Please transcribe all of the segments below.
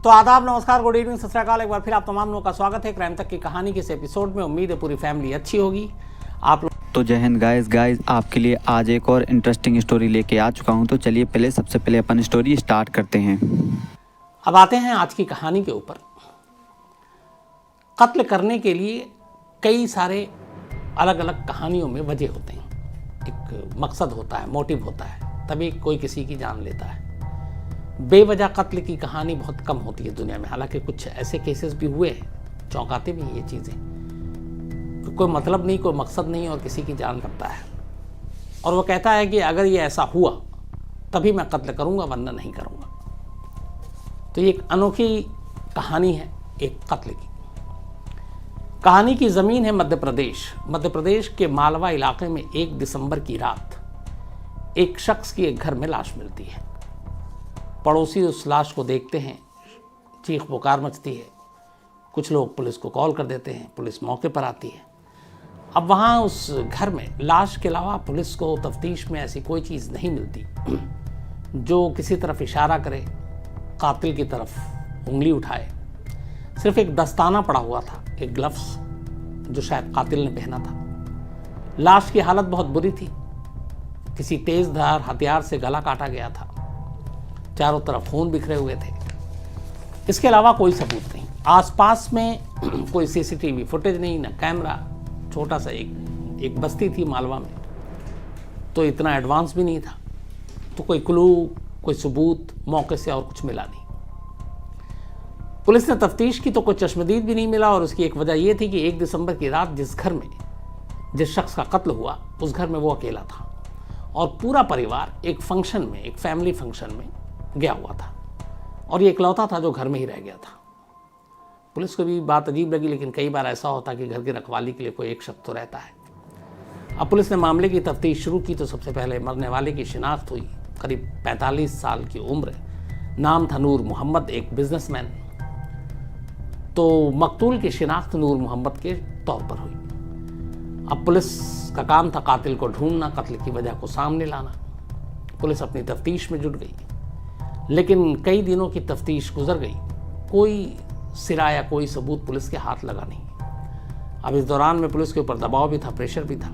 तो आदाब, नमस्कार, गुड इवनिंग, सत श्री अकाल। एक बार फिर आप तमाम लोगों का स्वागत है क्राइम तक की कहानी के इस एपिसोड में। उम्मीद है पूरी फैमिली अच्छी होगी। आप लोग तो जय हिंद गाइस, आपके लिए आज एक और इंटरेस्टिंग स्टोरी लेके आ चुका हूं। तो चलिए सबसे पहले अपन स्टोरी स्टार्ट करते हैं। अब आते हैं आज की कहानी के ऊपर। कत्ल करने के लिए कई सारे अलग अलग कहानियों में वजह होते हैं, एक मकसद होता है, मोटिव होता है, तभी कोई किसी की जान लेता है। बेवजह कत्ल की कहानी बहुत कम होती है दुनिया में। हालांकि कुछ ऐसे केसेस भी हुए हैं, चौंकाते भी हैं ये चीज़ें, कोई मतलब नहीं, कोई मकसद नहीं और किसी की जान करता है। और वो कहता है कि अगर ये ऐसा हुआ तभी मैं कत्ल करूंगा, वरना नहीं करूंगा। तो ये एक अनोखी कहानी है एक कत्ल की। कहानी की ज़मीन है मध्य प्रदेश। मध्य प्रदेश के मालवा इलाके में 1 दिसंबर की रात एक शख्स की एक घर में लाश मिलती है। पड़ोसी उस लाश को देखते हैं, चीख पुकार मचती है। कुछ लोग पुलिस को कॉल कर देते हैं, पुलिस मौके पर आती है। अब वहाँ उस घर में लाश के अलावा पुलिस को तफ्तीश में ऐसी कोई चीज़ नहीं मिलती जो किसी तरफ इशारा करे, कातिल की तरफ उंगली उठाए। सिर्फ एक दस्ताना पड़ा हुआ था, एक ग्लव्स जो शायद कातिल ने पहना था। लाश की हालत बहुत बुरी थी, किसी तेज धार हथियार से गला काटा गया था। चारों तरफ खून बिखरे हुए थे। इसके अलावा कोई सबूत नहीं। आसपास में कोई सीसीटीवी फुटेज नहीं, ना कैमरा। छोटा सा एक बस्ती थी मालवा में, तो इतना एडवांस भी नहीं था। तो कोई क्लू, कोई सबूत मौके से और कुछ मिला नहीं। पुलिस ने तफ्तीश की तो कोई चश्मदीद भी नहीं मिला। और उसकी एक वजह यह थी कि 1 दिसंबर की रात जिस घर में जिस शख्स का कत्ल हुआ, उस घर में वो अकेला था और पूरा परिवार एक फंक्शन में, एक फैमिली फंक्शन में गया हुआ था और ये इकलौता था जो घर में ही रह गया था। पुलिस को भी बात अजीब लगी, लेकिन कई बार ऐसा होता है कि घर की रखवाली के लिए कोई एक शख्स तो रहता है। अब पुलिस ने मामले की तफ्तीश शुरू की तो सबसे पहले मरने वाले की शिनाख्त हुई। करीब 45 साल की उम्र, नाम था नूर मोहम्मद, एक बिजनेसमैन। तो मकतूल की शिनाख्त नूर मोहम्मद के तौर पर हुई। अब पुलिस का काम था कातिल को ढूंढना, कत्ल की वजह को सामने लाना। पुलिस अपनी तफ्तीश में जुट गई, लेकिन कई दिनों की तफ्तीश गुजर गई, कोई सिरा या कोई सबूत पुलिस के हाथ लगा नहीं। अब इस दौरान में पुलिस के ऊपर दबाव भी था, प्रेशर भी था।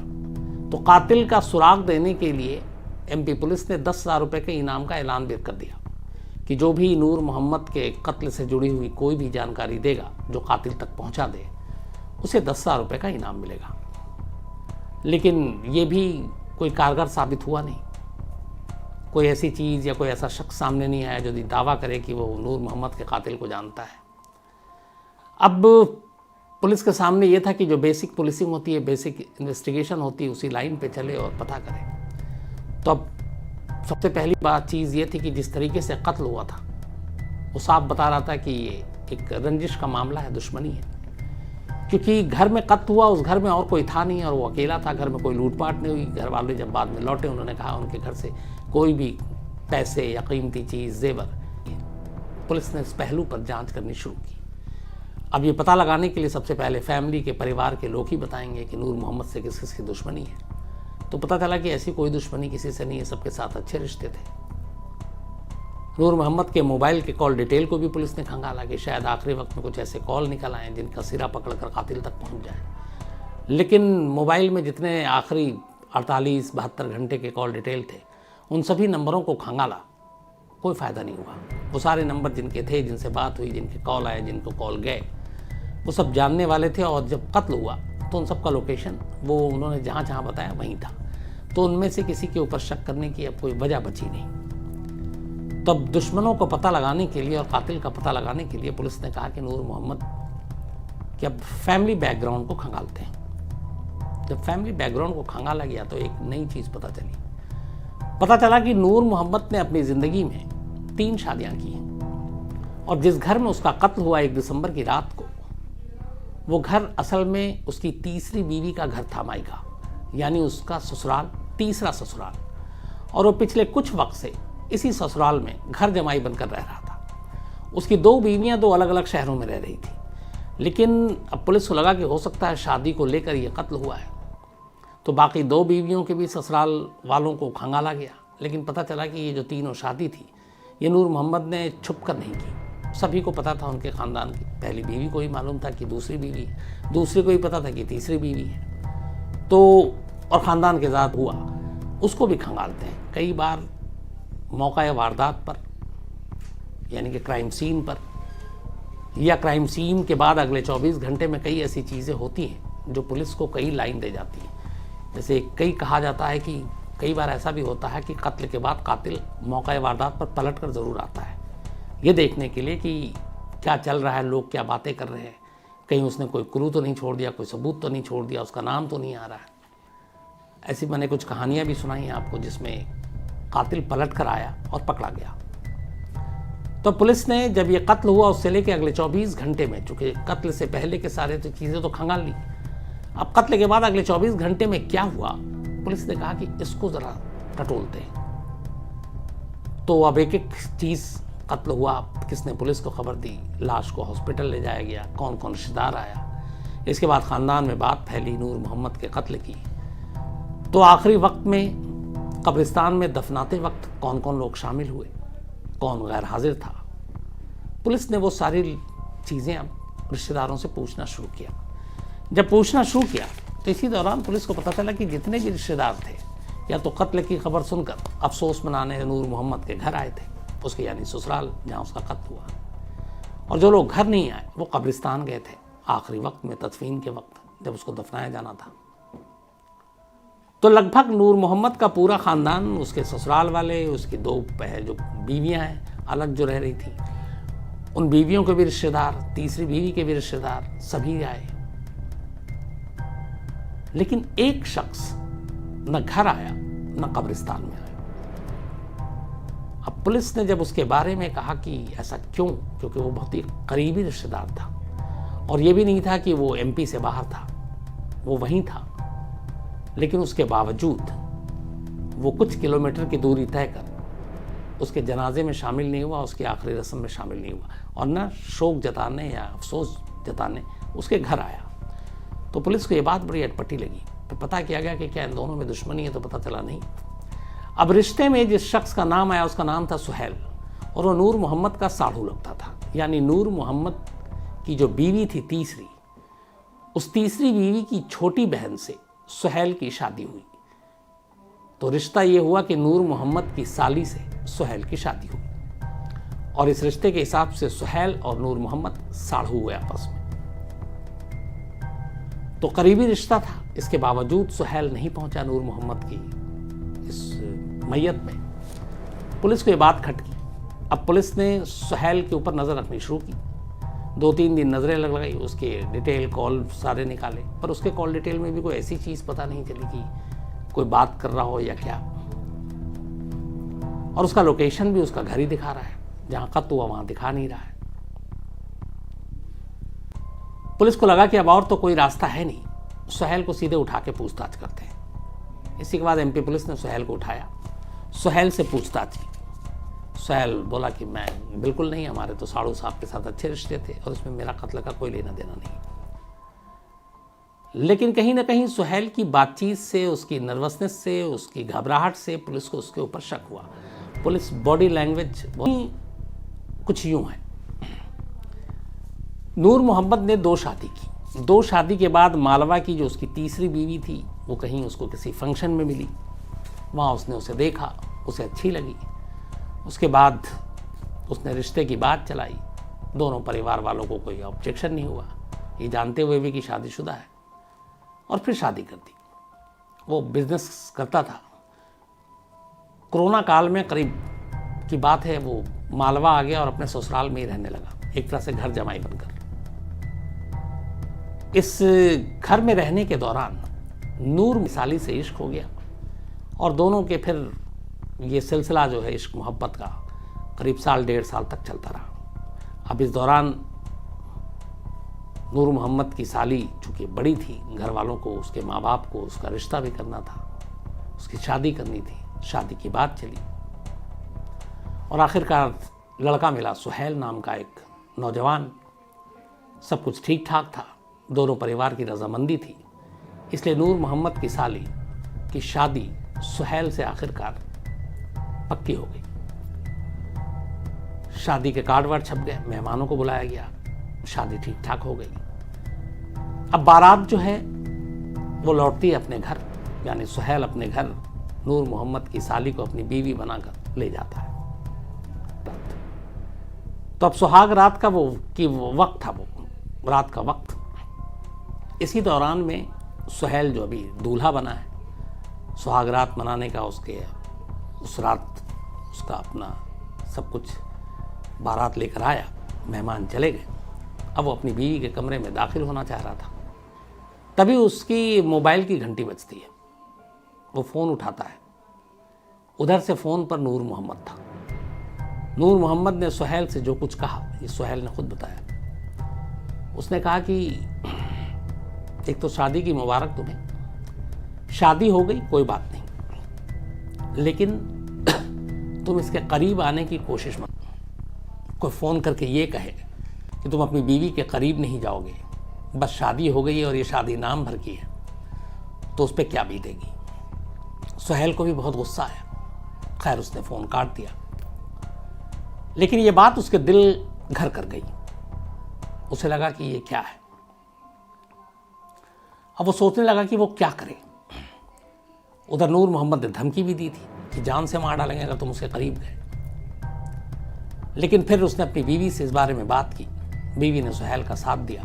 तो कातिल का सुराग देने के लिए एमपी पुलिस ने 10,000 रुपये के इनाम का ऐलान भी कर दिया कि जो भी नूर मोहम्मद के कत्ल से जुड़ी हुई कोई भी जानकारी देगा, जो कातिल तक पहुंचा दे, उसे 10,000 रुपये का इनाम मिलेगा। लेकिन ये भी कोई कारगर साबित हुआ नहीं। कोई ऐसी चीज़ या कोई ऐसा शख्स सामने नहीं आया जो दावा करे कि वो नूर मोहम्मद के कातिल को जानता है। अब पुलिस के सामने ये था कि जो बेसिक पुलिसिंग होती है, बेसिक इन्वेस्टिगेशन होती है, उसी लाइन पे चले और पता करें। तो अब सबसे पहली बात चीज़ ये थी कि जिस तरीके से कत्ल हुआ था वो साफ बता रहा था कि ये एक रंजिश का मामला है, दुश्मनी है। क्योंकि घर में कत्ल हुआ, उस घर में और कोई था नहीं और वो अकेला था। घर में कोई लूटपाट नहीं हुई। घर वाले जब बाद में लौटे, उन्होंने कहा उनके घर से कोई भी पैसे या कीमती चीज़, जेवर। पुलिस ने इस पहलू पर जांच करनी शुरू की। अब ये पता लगाने के लिए सबसे पहले फैमिली के, परिवार के लोग ही बताएंगे कि नूर मोहम्मद से किस किस की दुश्मनी है। तो पता चला कि ऐसी कोई दुश्मनी किसी से नहीं है, सबके साथ अच्छे रिश्ते थे। नूर मोहम्मद के मोबाइल के कॉल डिटेल को भी पुलिस ने खंगाला कि शायद आखिरी वक्त में कुछ ऐसे कॉल निकल आए जिनका सिरा पकड़कर कातिल तक पहुंच जाए। लेकिन मोबाइल में जितने आखिरी 48-72 घंटे के कॉल डिटेल थे, उन सभी नंबरों को खंगाला, कोई फ़ायदा नहीं हुआ। वो सारे नंबर जिनके थे, जिनसे बात हुई, जिनके कॉल आए, जिनको कॉल गए, वो सब जानने वाले थे। और जब कत्ल हुआ तो उन सब का लोकेशन वो उन्होंने जहाँ जहाँ बताया वहीं था। तो उनमें से किसी के ऊपर शक करने की अब कोई वजह बची नहीं। तब दुश्मनों को पता लगाने के लिए और कातिल का पता लगाने के लिए पुलिस ने कहा कि नूर मोहम्मद के अब फैमिली बैकग्राउंड को खंगालते हैं। जब फैमिली बैकग्राउंड को खंगाला गया तो एक नई चीज़ पता चली। पता चला कि नूर मोहम्मद ने अपनी ज़िंदगी में 3 शादियाँ की हैं और जिस घर में उसका कत्ल हुआ 1 दिसंबर की रात को, वो घर असल में उसकी तीसरी बीवी का घर था, मायका, यानी उसका ससुराल, तीसरा ससुराल। और वो पिछले कुछ वक्त से इसी ससुराल में घर जमाई बनकर रह रहा था। उसकी 2 बीवियां 2 अलग अलग शहरों में रह रही थी। लेकिन अब पुलिस को लगा कि हो सकता है शादी को लेकर ये कत्ल हुआ है। तो बाकी 2 बीवियों के भी ससुराल वालों को खंगाला गया। लेकिन पता चला कि ये जो तीनों शादी थी, ये नूर मोहम्मद ने छुप कर नहीं की, सभी को पता था उनके ख़ानदान की, पहली बीवी को ही मालूम था कि दूसरी बीवी है, दूसरे को ही पता था कि तीसरी बीवी है। तो और ख़ानदान के साथ हुआ उसको भी खंगालते हैं। कई बार मौका वारदात पर, यानी कि क्राइम सीन पर, या क्राइम सीन के बाद अगले 24 घंटे में कई ऐसी चीज़ें होती हैं जो पुलिस को कई लाइन दे जाती हैं। जैसे कई कहा जाता है कि कई बार ऐसा भी होता है कि कत्ल के बाद कातिल मौका वारदात पर पलट कर ज़रूर आता है, ये देखने के लिए कि क्या चल रहा है, लोग क्या बातें कर रहे हैं, कहीं उसने कोई क्लू तो नहीं छोड़ दिया, कोई सबूत तो नहीं छोड़ दिया, उसका नाम तो नहीं आ रहा है। ऐसी मैंने कुछ कहानियाँ भी सुनाई हैं आपको जिसमें कातिल पलट कर आया और पकड़ा गया। तो पुलिस ने जब ये कत्ल हुआ उससे लेके अगले 24 घंटे में, चूँकि कत्ल से पहले के सारे तो चीज़ें तो खंगाल ली, अब कत्ल के बाद अगले 24 घंटे में क्या हुआ, पुलिस ने कहा कि इसको ज़रा टटोलते हैं। तो अब एक एक चीज़, कत्ल हुआ, किसने पुलिस को खबर दी, लाश को हॉस्पिटल ले जाया गया, कौन कौन रिश्तेदार आया, इसके बाद ख़ानदान में बात फैली नूर मोहम्मद के कत्ल की। तो आखिरी वक्त में कब्रिस्तान में दफनाते वक्त कौन कौन लोग शामिल हुए, कौन गैर हाजिर था, पुलिस ने वो सारी चीज़ें अब रिश्तेदारों से पूछना शुरू किया। जब पूछना शुरू किया तो इसी दौरान पुलिस को पता चला कि जितने भी रिश्तेदार थे या तो कत्ल की खबर सुनकर अफसोस मनाने नूर मोहम्मद के घर आए थे, उसके यानी ससुराल जहाँ उसका कत्ल हुआ, और जो लोग घर नहीं आए वो कब्रिस्तान गए थे आखिरी वक्त में, तदफीन के वक्त जब उसको दफनाया जाना था। तो लगभग नूर मोहम्मद का पूरा ख़ानदान, उसके ससुराल वाले, उसकी दो जो बीवियां हैं अलग जो रह रही थी, उन बीवियों के भी रिश्तेदार, तीसरी बीवी के भी रिश्तेदार, सभी आए। लेकिन एक शख्स न घर आया न कब्रिस्तान में आया। अब पुलिस ने जब उसके बारे में कहा कि ऐसा क्यों, क्योंकि वो बहुत ही करीबी रिश्तेदार था और ये भी नहीं था कि वो एमपी से बाहर था, वो वहीं था, लेकिन उसके बावजूद वो कुछ किलोमीटर की दूरी तय कर उसके जनाजे में शामिल नहीं हुआ, उसकी आखिरी रस्म में शामिल नहीं हुआ और न शोक जताने या अफसोस जताने उसके घर आया। तो पुलिस को ये बात बड़ी अटपटी लगी। तो पता किया गया कि क्या इन दोनों में दुश्मनी है, तो पता चला नहीं। अब रिश्ते में जिस शख्स का नाम आया उसका नाम था सुहेल, और वो नूर मोहम्मद का साढ़ू लगता था। यानी नूर मोहम्मद की जो बीवी थी तीसरी, उस तीसरी बीवी की छोटी बहन से सुहेल की शादी हुई। तो रिश्ता ये हुआ कि नूर मोहम्मद की साली से सुहेल की शादी हुई, और इस रिश्ते के हिसाब से सुहेल और नूर मोहम्मद साढ़ू हुए आपस में। तो करीबी रिश्ता था, इसके बावजूद सुहेल नहीं पहुंचा नूर मोहम्मद की इस मैयत में। पुलिस को ये बात खटकी। अब पुलिस ने सुहेल के ऊपर नज़र रखनी शुरू की। 2-3 दिन नज़रें लगाई, उसके डिटेल कॉल सारे निकाले, पर उसके कॉल डिटेल में भी कोई ऐसी चीज़ पता नहीं चली कि कोई बात कर रहा हो या क्या। और उसका लोकेशन भी उसका घर ही दिखा रहा है, जहाँ कत्ल हुआ वहाँ दिखा नहीं रहा है। पुलिस को लगा कि अब और तो कोई रास्ता है नहीं, सुहेल को सीधे उठा के पूछताछ करते हैं। इसी के बाद एमपी पुलिस ने सुहेल को उठाया, सुहेल से पूछताछ की। सुहेल बोला कि मैं बिल्कुल नहीं, हमारे तो साड़ू साहब के साथ अच्छे रिश्ते थे और इसमें मेरा कत्ल का कोई लेना देना नहीं। लेकिन कहीं ना कहीं सुहेल की बातचीत से, उसकी नर्वसनेस से, उसकी घबराहट से पुलिस को उसके ऊपर शक हुआ। पुलिस बॉडी लैंग्वेज कुछ यूं है। नूर मोहम्मद ने 2 शादी की। 2 शादी के बाद मालवा की जो उसकी तीसरी बीवी थी, वो कहीं उसको किसी फंक्शन में मिली, वहाँ उसने उसे देखा, उसे अच्छी लगी। उसके बाद उसने रिश्ते की बात चलाई। दोनों परिवार वालों को कोई ऑब्जेक्शन नहीं हुआ, ये जानते हुए भी कि शादीशुदा है, और फिर शादी कर दी। वो बिजनेस करता था। कोरोना काल में करीब की बात है, वो मालवा आ गया और अपने ससुराल में ही रहने लगा, एक तरह से घर जमाई बनकर। इस घर में रहने के दौरान नूर मिसाली से इश्क हो गया, और दोनों के फिर ये सिलसिला जो है इश्क मोहब्बत का करीब 1.5 साल तक चलता रहा। अब इस दौरान नूर मोहम्मद की साली चूँकि बड़ी थी, घर वालों को, उसके माँ बाप को उसका रिश्ता भी करना था, उसकी शादी करनी थी। शादी की बात चली और आखिरकार लड़का मिला, सुहेल नाम का एक नौजवान। सब कुछ ठीक ठाक था, दोनों परिवार की रजामंदी थी, इसलिए नूर मोहम्मद की साली की शादी सुहेल से आखिरकार पक्की हो गई। शादी के कार्ड वार्ड छप गए, मेहमानों को बुलाया गया, शादी ठीक ठाक हो गई। अब बारात जो है वो लौटती है अपने घर, यानी सुहेल अपने घर नूर मोहम्मद की साली को अपनी बीवी बनाकर ले जाता है। तो अब सुहाग रात का वो वक्त था, वो रात का वक्त। इसी दौरान में सुहेल जो अभी दूल्हा बना है, सुहाग रात मनाने का उस रात उसका अपना सब कुछ बारात लेकर आया, मेहमान चले गए। अब वो अपनी बीवी के कमरे में दाखिल होना चाह रहा था, तभी उसकी मोबाइल की घंटी बजती है। वो फ़ोन उठाता है, उधर से फ़ोन पर नूर मोहम्मद था। नूर मोहम्मद ने सुहेल से जो कुछ कहा, ये सुहेल ने खुद बताया। उसने कहा कि एक तो शादी की मुबारक तुम्हें, शादी हो गई कोई बात नहीं, लेकिन तुम इसके करीब आने की कोशिश मत। कोई फ़ोन करके ये कहे कि तुम अपनी बीवी के करीब नहीं जाओगे, बस शादी हो गई है और ये शादी नाम भर की है, तो उस पर क्या बीतेगी। सुहेल को भी बहुत गुस्सा आया, खैर उसने फ़ोन काट दिया। लेकिन ये बात उसके दिल घर कर गई, उसे लगा कि ये क्या है। अब वो सोचने लगा कि वो क्या करे। उधर नूर मोहम्मद ने धमकी भी दी थी कि जान से मार डालेंगे अगर तुम उसके करीब गए। लेकिन फिर उसने अपनी बीवी से इस बारे में बात की, बीवी ने सुहेल का साथ दिया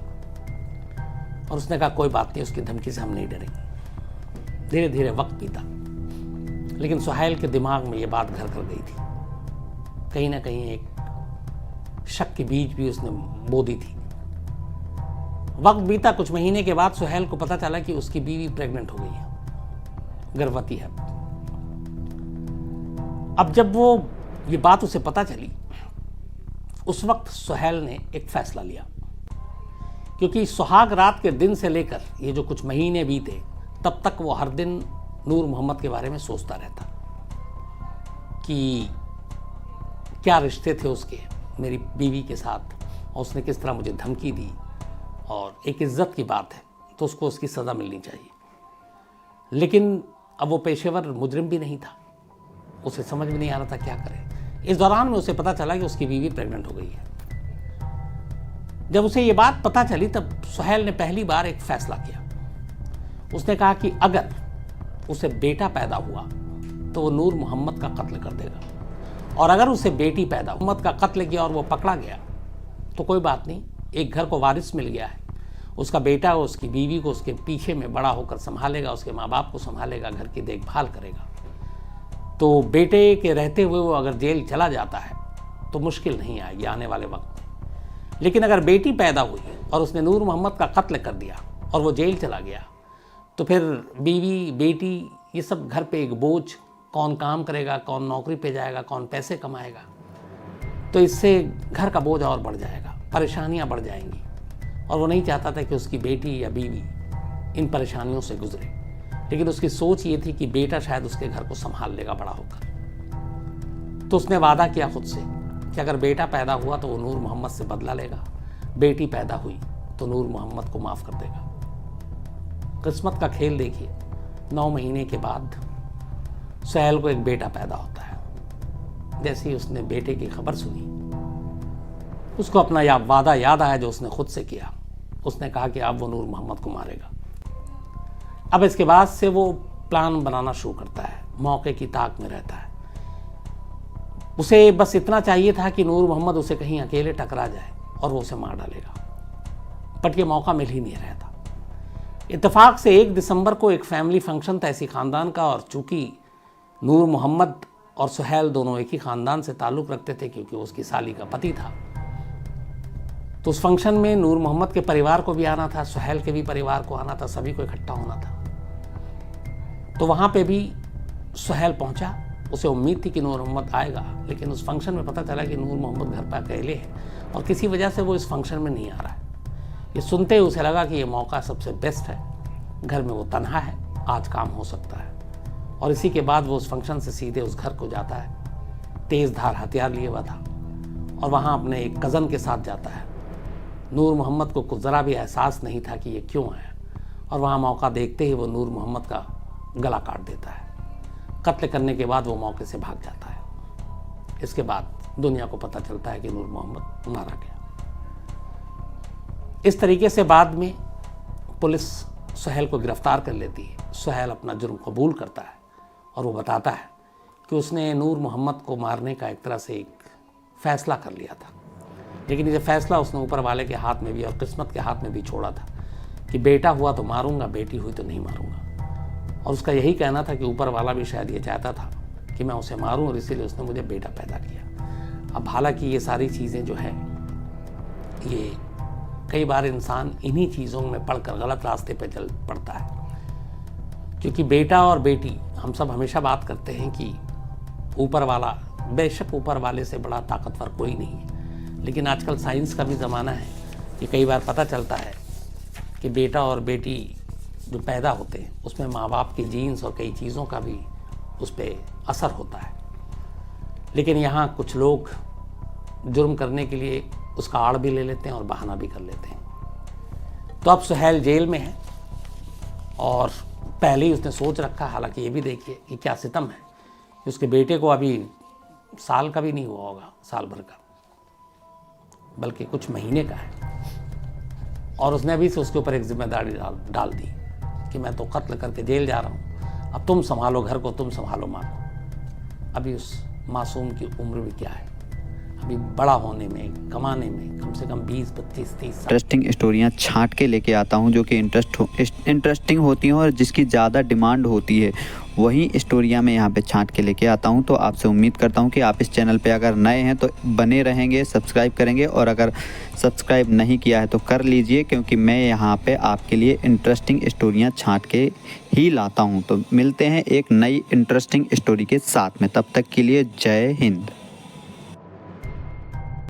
और उसने कहा कोई बात नहीं, उसकी धमकी से हम नहीं डरेंगे। धीरे धीरे वक्त बीता, लेकिन सुहेल के दिमाग में ये बात घर कर गई थी। कहीं ना कहीं एक शक के बीज भी उसने बो दी थी। वक्त बीता, कुछ महीने के बाद सुहेल को पता चला कि उसकी बीवी प्रेग्नेंट हो गई है, गर्भवती है। अब जब वो ये बात उसे पता चली, उस वक्त सुहेल ने एक फैसला लिया, क्योंकि सुहाग रात के दिन से लेकर ये जो कुछ महीने बीते, तब तक वो हर दिन नूर मोहम्मद के बारे में सोचता रहता कि क्या रिश्ते थे उसके मेरी बीवी के साथ, और उसने किस तरह मुझे धमकी दी, और एक इज्जत की बात है तो उसको उसकी सज़ा मिलनी चाहिए। लेकिन अब वो पेशेवर मुजरिम भी नहीं था, उसे समझ में नहीं आ रहा था क्या करे। इस दौरान में उसे पता चला कि उसकी बीवी प्रेग्नेंट हो गई है। जब उसे ये बात पता चली, तब सुहेल ने पहली बार एक फैसला किया। उसने कहा कि अगर उसे बेटा पैदा हुआ तो वो नूर मोहम्मद का कत्ल कर देगा, और अगर उसे बेटी पैदा मोहम्मद का कत्ल किया और वो पकड़ा गया तो कोई बात नहीं, एक घर को वारिस मिल गया है। उसका बेटा उसकी बीवी को उसके पीछे में बड़ा होकर संभालेगा, उसके माँ बाप को संभालेगा, घर की देखभाल करेगा। तो बेटे के रहते हुए वो अगर जेल चला जाता है तो मुश्किल नहीं आएगी आने वाले वक्त में। लेकिन अगर बेटी पैदा हुई और उसने नूर मोहम्मद का कत्ल कर दिया और वो जेल चला गया, तो फिर बीवी बेटी ये सब घर पे एक बोझ, कौन काम करेगा, कौन नौकरी पे जाएगा, कौन पैसे कमाएगा। तो इससे घर का बोझ और बढ़ जाएगा, परेशानियां बढ़ जाएंगी, और वो नहीं चाहता था कि उसकी बेटी या बीवी इन परेशानियों से गुजरे। लेकिन उसकी सोच ये थी कि बेटा शायद उसके घर को संभाल लेगा बड़ा होकर। तो उसने वादा किया खुद से कि अगर बेटा पैदा हुआ तो वो नूर मोहम्मद से बदला लेगा, बेटी पैदा हुई तो नूर मोहम्मद को माफ़ कर देगा। किस्मत का खेल देखिए, 9 महीने के बाद सुहेल को एक बेटा पैदा होता है। जैसे ही उसने बेटे की खबर सुनी, उसको अपना वादा याद आया जो उसने खुद से किया। उसने कहा कि अब वो नूर मोहम्मद को मारेगा। अब इसके बाद से वो प्लान बनाना शुरू करता है, मौके की ताक में रहता है। उसे बस इतना चाहिए था कि नूर मोहम्मद उसे कहीं अकेले टकरा जाए और वो उसे मार डालेगा, बट ये मौका मिल ही नहीं रहा था। इत्तेफाक से 1 दिसंबर को एक फैमिली फंक्शन था इसी ख़ानदान का, और चूँकि नूर मोहम्मद और सुहेल दोनों एक ही ख़ानदान से ताल्लुक़ रखते थे, क्योंकि वो उसकी साली का पति था, तो उस फंक्शन में नूर मोहम्मद के परिवार को भी आना था, सुहेल के भी परिवार को आना था, सभी को इकट्ठा होना था। तो वहाँ पे भी सुहेल पहुँचा। उसे उम्मीद थी कि नूर मोहम्मद आएगा, लेकिन उस फंक्शन में पता चला कि नूर मोहम्मद घर पर अकेले है और किसी वजह से वो इस फंक्शन में नहीं आ रहा है। ये सुनते ही उसे लगा कि ये मौका सबसे बेस्ट है, घर में वो तन्हा है, आज काम हो सकता है। और इसी के बाद वो उस फंक्शन से सीधे उस घर को जाता है, तेज़ धार हथियार लिए हुआ था, और वहाँ अपने एक कज़न के साथ जाता है। नूर मोहम्मद को कुछ ज़रा भी एहसास नहीं था कि ये क्यों आया, और वहाँ मौका देखते ही वो नूर मोहम्मद का गला काट देता है। कत्ल करने के बाद वो मौके से भाग जाता है। इसके बाद दुनिया को पता चलता है कि नूर मोहम्मद मारा गया। इस तरीके से बाद में पुलिस सुहेल को गिरफ्तार कर लेती है। सुहेल अपना जुर्म कबूल करता है और वो बताता है कि उसने नूर मोहम्मद को मारने का एक तरह से एक फ़ैसला कर लिया था, लेकिन ये फ़ैसला उसने ऊपर वाले के हाथ में भी और किस्मत के हाथ में भी छोड़ा था कि बेटा हुआ तो मारूंगा, बेटी हुई तो नहीं मारूंगा। और उसका यही कहना था कि ऊपर वाला भी शायद ये चाहता था कि मैं उसे मारूं और इसीलिए उसने मुझे बेटा पैदा किया। अब हालांकि ये सारी चीज़ें जो है, ये कई बार इंसान इन्हीं चीज़ों में पढ़कर गलत रास्ते पे चल पड़ता है, क्योंकि बेटा और बेटी हम सब हमेशा बात करते हैं कि ऊपर वाला, बेशक ऊपर वाले से बड़ा ताकतवर कोई नहीं है, लेकिन आजकल साइंस का भी ज़माना है कि कई बार पता चलता है कि बेटा और बेटी जो पैदा होते हैं उसमें माँ बाप के जीन्स और कई चीज़ों का भी उस पर असर होता है। लेकिन यहाँ कुछ लोग जुर्म करने के लिए उसका आड़ भी ले लेते हैं और बहाना भी कर लेते हैं। तो अब सुहेल जेल में है और पहले ही उसने सोच रखा, हालांकि ये भी देखिए कि क्या सितम है कि उसके बेटे को अभी साल का भी नहीं हुआ होगा, साल भर का, बल्कि कुछ महीने का है, और उसने अभी से उसके ऊपर एक जिम्मेदारी डाल दी कि मैं तो कत्ल करके जेल जा रहा हूँ, अब तुम संभालो घर को, तुम संभालो माँ को। अभी उस मासूम की उम्र भी क्या है, अभी बड़ा होने में, कमाने में कम से कम 20, 25, 30 साल। इंटरेस्टिंग स्टोरियाँ छांट के लेके आता हूँ जो कि इंटरेस्टिंग होती हैं और जिसकी ज़्यादा डिमांड होती है, वही स्टोरियाँ मैं यहाँ पे छांट के लेके आता हूँ। तो आपसे उम्मीद करता हूँ कि आप इस चैनल पे अगर नए हैं तो बने रहेंगे, सब्सक्राइब करेंगे, और अगर सब्सक्राइब नहीं किया है तो कर लीजिए, क्योंकि मैं यहाँ पे आपके लिए इंटरेस्टिंग स्टोरियाँ छांट के ही लाता हूँ। तो मिलते हैं एक नई इंटरेस्टिंग स्टोरी के साथ में, तब तक के लिए जय हिंद।